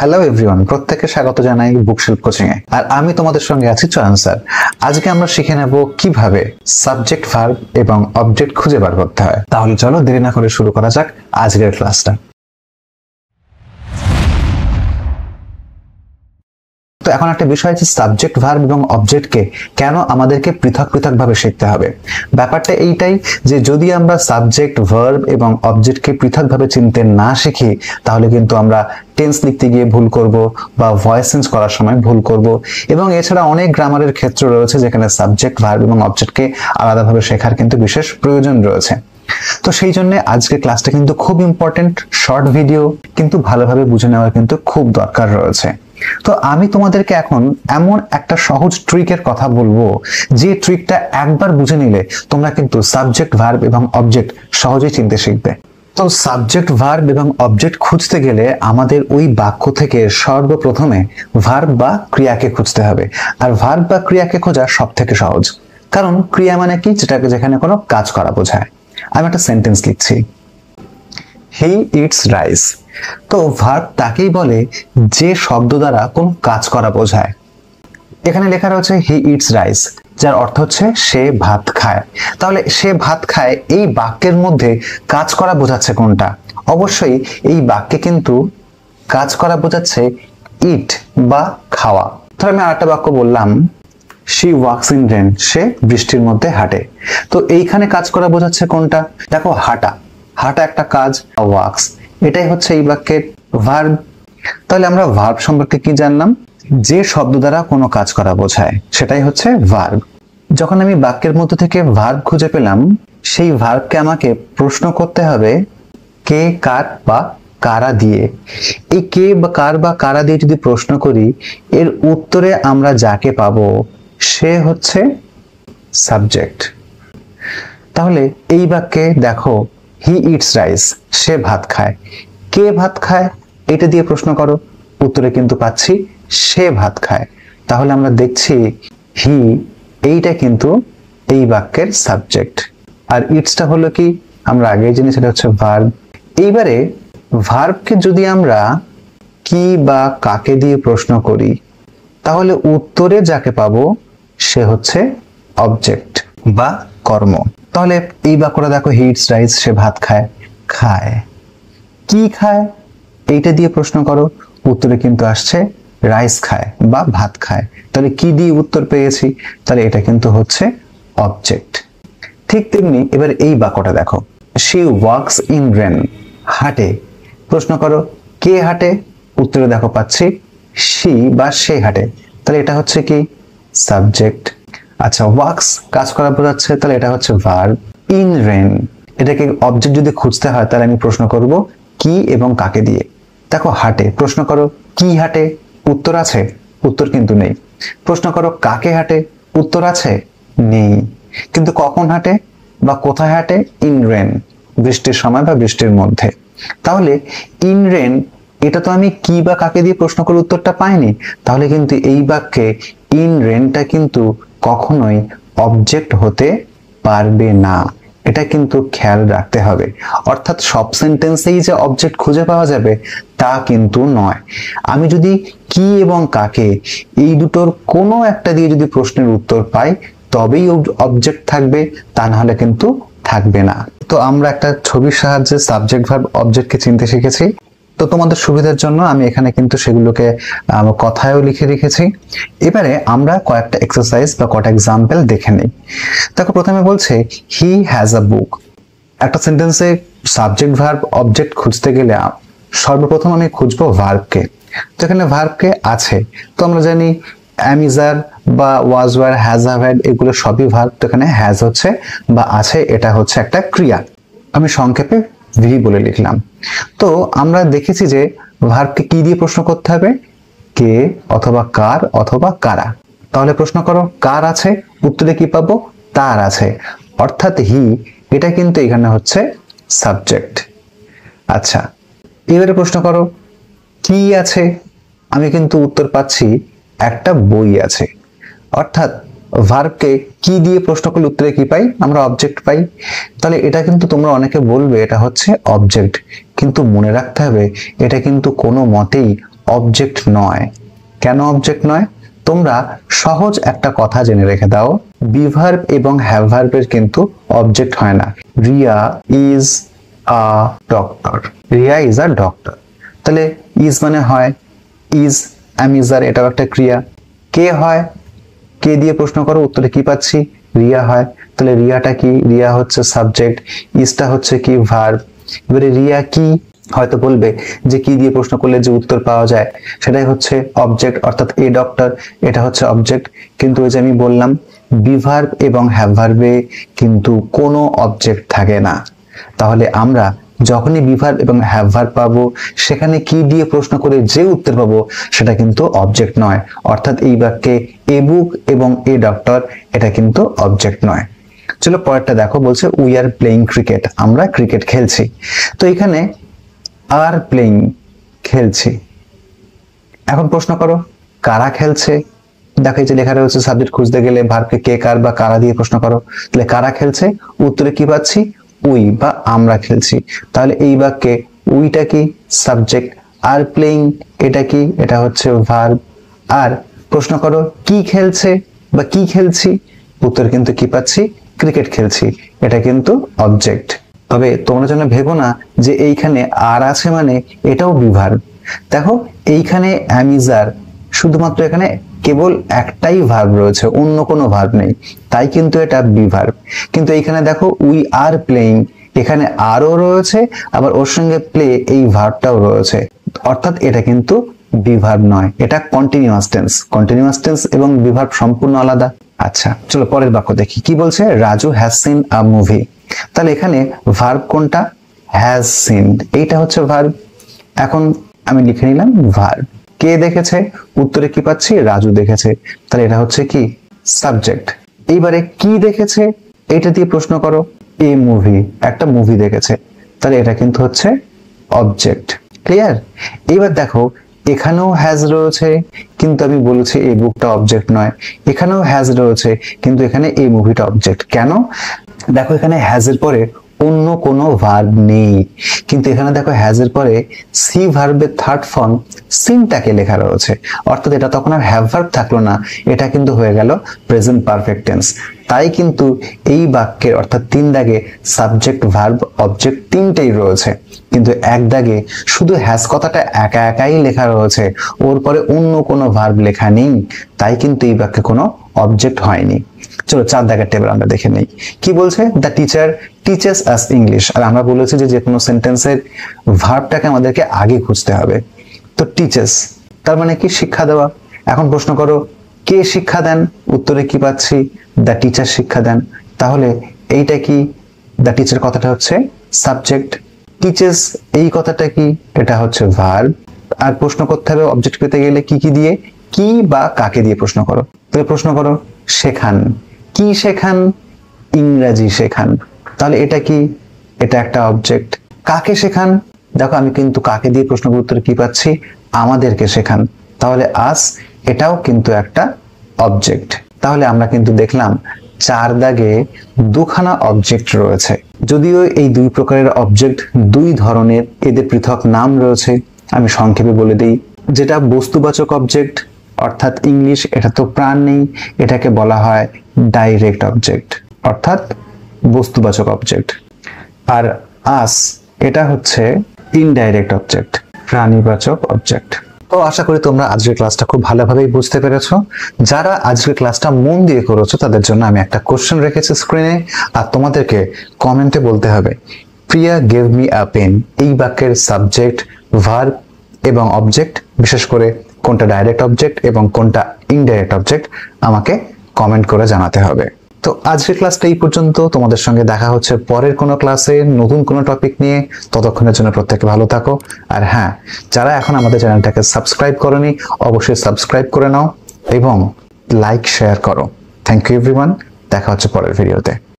Hello everyone, প্রত্যেককে স্বাগত জানাই বুকশেলফ কোচিং এ। আর আমি তোমাদের সঙ্গে আছি চয়ন স্যার। আজকে আমরা শিখে নেব কিভাবে সাবজেক্ট, ভার্ব এবং অবজেক্ট খুঁজে বার করতে হয়। তাহলে চলো দেরি না করে শুরু করা যাক আজকের ক্লাসটা। তো এখন একটা বিষয় আছে, সাবজেক্ট, ভার্ব এবং অবজেক্টকে কেন আমাদেরকে পৃথক পৃথক ভাবে শিখতে হবে। ব্যাপারটা এইটাই যে যদি আমরা সাবজেক্ট, ভার্ব এবং অবজেক্টকে পৃথক ভাবে চিনতে না শিখি তাহলে কিন্তু আমরা টেন্স লিখতে গিয়ে ভুল করব বা ভয়েস চেঞ্জ করার সময় ভুল করব, এবং এছাড়া অনেক গ্রামারের ক্ষেত্র রয়েছে যেখানে সাবজেক্ট, ভার্ব এবং অবজেক্টকে আলাদাভাবে শেখার কিন্তু বিশেষ প্রয়োজন রয়েছে। তো সেই জন্য আজকের ক্লাসটা কিন্তু খুব ইম্পর্টেন্ট, শর্ট ভিডিও, কিন্তু ভালোভাবে বুঝে নেওয়ার কিন্তু খুব দরকার রয়েছে। তো আমি তোমাদেরকে এখন এমন একটা সহজ ট্রিকের কথা বলবো যে ট্রিকটা একবার বুঝে নিলে তোমরা কিন্তু সাবজেক্ট, ভার্ব এবং অবজেক্ট সহজেই চিনতে শিখবে। তো সাবজেক্ট, ভার্ব এবং অবজেক্ট খুঁজতে গেলে আমাদের ওই বাক্য থেকে সর্বপ্রথমে ভার্ব বা ক্রিয়াকে খুঁজতে হবে। আর ভার্ব বা ক্রিয়াকে খোঁজা সব থেকে সহজ, কারণ ক্রিয়া মানে কি, যেখানে কোনো কাজ করা বোঝায়। আমি একটা সেন্টেন্স লিখছি, হি ইটস রাইস। তো ভার্ব তাকেই বলে যে শব্দ দ্বারা কোন কাজ করা বোঝায়। এখানে লেখা রয়েছে হি ইটস রাইস, যার অর্থ হচ্ছে সে ভাত খায়। তাহলে সে ভাত খায় এই বাক্যের মধ্যে কাজ করা বোঝাচ্ছে কোনটা? অবশ্যই এই বাক্যে কিন্তু কাজ করা বোঝাচ্ছে ইট বা খাওয়া। তাহলে আমি আরেকটা বাক্য বললাম, শি ওয়াক্স ইন রেন, সে বৃষ্টির মধ্যে হাঁটে। তো এইখানে কাজ করা বোঝাচ্ছে কোনটা? দেখো, হাঁটা। হাঁটা একটা কাজ, ওয়াক্স, এটাই হচ্ছে এই বাক্যের ভার্ব। তাহলে আমরা ভার্ব সম্পর্কে কি জানলাম? যে শব্দ দ্বারা কোনো কাজ করা বোঝায় সেটাই হচ্ছে ভার্ব। যখন আমি বাক্যের মধ্যে থেকে ভার্ব খুঁজে পেলাম, সেই ভার্বকে আমাকে প্রশ্ন করতে হবে কে, কার বা কারা দিয়ে। এই কে বা কার বা কারা দিয়ে যদি প্রশ্ন করি, এর উত্তরে আমরা যাকে পাবো সে হচ্ছে সাবজেক্ট। তাহলে এই বাক্যে দেখো, হি ইটস রাইস, সে ভাত খায়। কে ভাত খায় এটা দিয়ে প্রশ্ন করো, উত্তরে কিন্তু পাচ্ছি সে ভাত খায়। তাহলে আমরা দেখছি হি এইটা কিন্তু এই বাক্যের সাবজেক্ট, আর ইটসটা হলো কি, আমরা আগেই জানি সেটা হচ্ছে ভার্ব। এইবারে ভার্বকে যদি আমরা কি বা কাকে দিয়ে প্রশ্ন করি তাহলে উত্তরে যাকে পাবো সে হচ্ছে অবজেক্ট বা কর্ম। তাহলে এই বাক্যটা দেখো, হি ইটস রাইস, সে ভাত খায়। খায়, কি খায় এইটা দিয়ে প্রশ্ন করো, উত্তরে কিন্তু আসছে রাইস খায় বা ভাত খায়। তাহলে কি দিয়ে উত্তর পেয়েছি? তাহলে এটা কিন্তু হচ্ছে অবজেক্ট। ঠিক তেমনি এবার এই বাক্যটা দেখো, শি ওয়াক্স ইন রেন, হাঁটে। প্রশ্ন করো কে হাঁটে, উত্তরে দেখো পাচ্ছি শি বা সে হাঁটে। তাহলে এটা হচ্ছে কি সাবজেক্ট। আচ্ছা, ওয়াক্স কাজ করা বোঝাচ্ছে, তাহলে এটা হচ্ছে ভার্ব। ইন রেন, এটাকে অবজেক্ট যদি খুঁজতে হয় তাহলে আমি প্রশ্ন করব কি এবং কাকে দিয়ে। দেখো, হাঁটে, প্রশ্ন করো কি হাঁটে, উত্তর আছে? উত্তর কিন্তু নেই। প্রশ্ন করো কাকে হাঁটে, উত্তর আছে? নেই। কিন্তু কখন হাঁটে বা কোথায় হাঁটে? ইন রেন, বৃষ্টির সময় বা বৃষ্টির মধ্যে। তাহলে ইন রেন, এটা তো আমি কি বা কাকে দিয়ে প্রশ্ন করে উত্তরটা পাইনি। তাহলে কিন্তু এই বাক্যে ইন রেনটা কিন্তু কখনোই অবজেক্ট হতে পারবে না, এটা কিন্তু খেয়াল রাখতে হবে। অর্থাৎ সব সেন্টেন্সেই যে অবজেক্ট খুঁজে পাওয়া যাবে তা কিন্তু নয়। আমি যদি কি এবং কাকে এই দুটোর কোনো একটা দিয়ে যদি প্রশ্নের উত্তর পাই তবেই অবজেক্ট থাকবে, তা না হলে কিন্তু থাকবে না। তো আমরা একটা ছবির সাহায্যে সাবজেক্ট, ভার্ব, অবজেক্টকে চিনতে শিখেছি। তো তোমাদের সুবিধার জন্য আমি এখানে কিন্তু সেগুলোকে কথায়ও লিখে রেখেছি। এবারে আমরা কয়েকটা এক্সারসাইজ বা কয়েকটা এক্সাম্পল দেখে নিই। দেখো, প্রথমে বলছে হি হ্যাজ আ বুক। একটা সেন্টেন্সে সাবজেক্ট, ভার্ব, অবজেক্ট খুঁজতে গেলে সর্বপ্রথম আমি খুঁজবো ভার্বকে। তো এখানে ভার্বকে আছে, তো আমরা জানি অ্যামিজার বা ওয়াজ, ওয়ার, হ্যাজ, হ্যাভ, হ্যাড এগুলো সবই ভার্ব। তো এখানে হ্যাজ হচ্ছে বা আছে, এটা হচ্ছে একটা ক্রিয়া। আমি সংক্ষেপে ভি বলে লিখলাম। তো আমরা দেখেছি যে ভার্বকে কি দিয়ে প্রশ্ন করতে হবে? কে অথবা কার অথবা কারা। তাহলে প্রশ্ন করো কার আছে, উত্তরে কি পাবো? তার আছে, অর্থাৎ হি, এটা কিন্তু এখানে হচ্ছে সাবজেক্ট। আচ্ছা, এবারে প্রশ্ন করো কি আছে, আমি কিন্তু উত্তর পাচ্ছি একটা বই আছে। অর্থাৎ ভার্বকে কি দিয়ে প্রশ্ন করলে উত্তরে কি পাই? আমরা অবজেক্ট পাই। তাহলে এটা কিন্তু তোমরা অনেকে বলবে এটা হচ্ছে অবজেক্ট, কিন্তু মনে রাখতে হবে এটা কিন্তু কোনো মতেই অবজেক্ট নয়। কেন অবজেক্ট নয়? তোমরা সহজ একটা কথা জেনে রেখে দাও, বি ভার্ব এবং হ্যাভ ভার্বের কিন্তু অবজেক্ট হয় না। Riya is a doctor, Riya is a doctor. তাহলে ইজ মানে হয়, ইজ অ্যামিজার, এটাও একটা ক্রিয়া। কে হয়, কে দিয়ে প্রশ্ন করো, উত্তরে কি পাচ্ছি? রিয়া হয়। তাহলে রিয়াটা কি? রিয়া হচ্ছে সাবজেক্ট, ইজটা হচ্ছে কি? ভার্ব। এবারে রিয়া কি, হয়তো বলবে যে কি দিয়ে প্রশ্ন করলে যে উত্তর পাওয়া যায় সেটাই হচ্ছে অবজেক্ট, অর্থাৎ এ ডক্টর, এটা হচ্ছে অবজেক্ট। কিন্তু ওই যে আমি বললাম বি ভার্ব এবং হ্যাভ ভার্বে কিন্তু কোনো অবজেক্ট থাকে না। তাহলে আমরা যখনই বি ভার্ব এবং হ্যাভ ভার্ব পাবো সেখানে কি দিয়ে প্রশ্ন করে যে উত্তর পাবো সেটা কিন্তু অবজেক্ট নয়। অর্থাৎ এই বাক্যে এ বুক এবং এ ডক্টর এটা কিন্তু অবজেক্ট নয়। চলো পরেরটা দেখো, বলছে উই আর প্লেইং ক্রিকেট, আমরা ক্রিকেট খেলছি। তো এখানে আর প্লেইং, খেলছি। এখন প্রশ্ন করো কারা খেলছে? দেখো এই যে লেখা রয়েছে সাবজেক্ট খুঁজতে গেলে ভার্বকে কে, কার বা কারা দিয়ে প্রশ্ন করো। তাহলে কারা খেলছে, উত্তরে কি পাচ্ছি? উই বা আমরা খেলছি। তাহলে এই বাক্যে উইটা কি? সাবজেক্ট। আর প্লেইং এটা কি? এটা হচ্ছে ভার্ব। আর প্রশ্ন করো কি খেলছে বা কি খেলছি, উত্তর কিন্তু কি পাচ্ছি? ক্রিকেট খেলছি, এটা কিন্তু অবজেক্ট। তবে তোমরা যেন ভেবো না যে এইখানে আর আছে মানে এটাও বি ভার্ব। দেখো এইখানে অ্যামিজার, শুধুমাত্র এখানে কেবল একটাই ভার্ব রয়েছে, অন্য কোনো ভার্ব নেই, তাই কিন্তু এটা বি ভার্ব। কিন্তু এইখানে দেখো উই আর প্লেইং, এখানে আরও রয়েছে, আবার ওর সঙ্গে প্লে এই ভার্বটাও রয়েছে, অর্থাৎ এটা কিন্তু বি ভার্ব নয়, এটা কন্টিনিউয়াস টেন্স। কন্টিনিউয়াস টেন্স এবং বি ভার্ব সম্পূর্ণ আলাদা। আচ্ছা চলো পরের বাক্য দেখি কি বলছে। Raju has seen a movie. তাহলে এখানে ভার্ব কোনটা? হ্যাজ সিন, এইটা হচ্ছে ভার্ব। এখন আমি লিখে নিলাম ভার্ব। কে দেখেছে, উত্তরে কি পাচ্ছি? রাজু দেখেছে। তাহলে এটা হচ্ছে কি? সাবজেক্ট। এইবারে কি দেখেছে, এটা দিয়ে প্রশ্ন করো। এ মুভি, একটা মুভি দেখেছে, তাহলে এটা কিন্তু হচ্ছে অবজেক্ট। ক্লিয়ার? এইবার দেখো এখানেও হ্যাজ রয়েছে, কিন্তু আমি বলেছি এই বুকটা অবজেক্ট নয়। এখানেও হ্যাজ রয়েছে, কিন্তু এখানে এই মুভিটা অবজেক্ট। কেন? দেখো এখানে হ্যাজ এর পরে অন্য কোনো ভার্ব নেই, কিন্তু এখানে দেখো হ্যাজ এর পরে সি ভার্বের থার্ড ফর্ম সিনটাকে লেখা রয়েছে, অর্থাৎ এটা তখন আর হ্যাভ ভার্ব থাকলো না, এটা কিন্তু হয়ে গেল প্রেজেন্ট পারফেক্ট টেন্স। তাই কিন্তু এই বাক্যের অর্থাৎ 3 দাগে সাবজেক্ট ভার্ব অবজেক্ট তিনটেই রয়েছে, কিন্তু এক দাগে শুধু হ্যাজ কথাটা একা একাই লেখা রয়েছে, ওর পরে অন্য কোনো ভার্ব লেখা নেই, তাই কিন্তু এই বাক্যে কোনো অবজেক্ট হয়নি। চলো 4 দাগের টেবিল আমরা দেখে নেই কি বলছে। The teacher teaches us English. আর আমরা বলেছি যে কোনো সেন্টেন্সের ভার্বটাকে আমাদেরকে আগে খুঁজতে হবে। তো টিচেস তার মানে কি? শিক্ষা দেওয়া। এখন প্রশ্ন করো কে শিক্ষা দেন, উত্তরে কি পাচ্ছি? দ্য টিচার শিক্ষা দেন। তাহলে এইটা কি? দ্য টিচার কথাটা হচ্ছে সাবজেক্ট, টিচেস এই কথাটা কি? এটা হচ্ছে ভার্ব। আর প্রশ্ন করতে হবে অবজেক্ট পেতে গেলে কি কি দিয়ে, কি বা কাকে দিয়ে প্রশ্ন করো। তাহলে প্রশ্ন করো শেখান, কি শেখান? ইংরেজি শেখান। তাহলে এটা কি? এটা একটা অবজেক্ট। কাকে শেখান? দেখো আমি কিন্তু কাকে দিয়ে প্রশ্ন উত্তরে কি পাচ্ছি? আমাদেরকে শেখান। তাহলে আস এটাও কিন্তু একটা অবজেক্ট। তাহলে আমরা কিন্তু দেখলাম 4 দাগে দুখানা অবজেক্ট রয়েছে। যদিও এই 2 প্রকারের অবজেক্ট 2 ধরনের, এদের পৃথক নাম রয়েছে। আমি সংক্ষেপে বলে দিই। যেটা বস্তুবাচক অবজেক্ট, অর্থাৎ ইংলিশ, এটা তো প্রাণ নেই, এটাকে বলা হয় ডাইরেক্ট অবজেক্ট, অর্থাৎ বস্তুবাচক অবজেক্ট। আর আস এটা হচ্ছে ইনডাইরেক্ট অবজেক্ট, প্রাণীবাচক অবজেক্ট। তো আশা করি তোমরা আজকের ক্লাসটা খুব ভালোভাবেই বুঝতে পেরেছো। যারা আজকের ক্লাসটা মন দিয়ে করেছো তাদের জন্য আমি একটা কোশ্চেন রেখেছি স্ক্রিনে, আর তোমাদেরকে কমেন্টে বলতে হবে প্রিয়া গেভ মি আ পেন। এই বাক্যের সাবজেক্ট, ভার্ব এবং অবজেক্ট, বিশেষ করে কোনটা ডাইরেক্ট অবজেক্ট এবং কোনটা ইনডাইরেক্ট অবজেক্ট আমাকে কমেন্ট করে জানাতে হবে। তো আজকের ক্লাসটা এই পর্যন্ত। তোমাদের সঙ্গে দেখা হচ্ছে পরের কোনো ক্লাসে নতুন কোনো টপিক নিয়ে। ততক্ষণের জন্য প্রত্যেকে ভালো থাকো। আর হ্যাঁ, যারা এখন আমাদের চ্যানেলটাকে সাবস্ক্রাইব করোনি অবশ্যই সাবস্ক্রাইব করে নাও এবং লাইক শেয়ার করো। Thank you everyone. দেখা হচ্ছে পরের ভিডিওতে।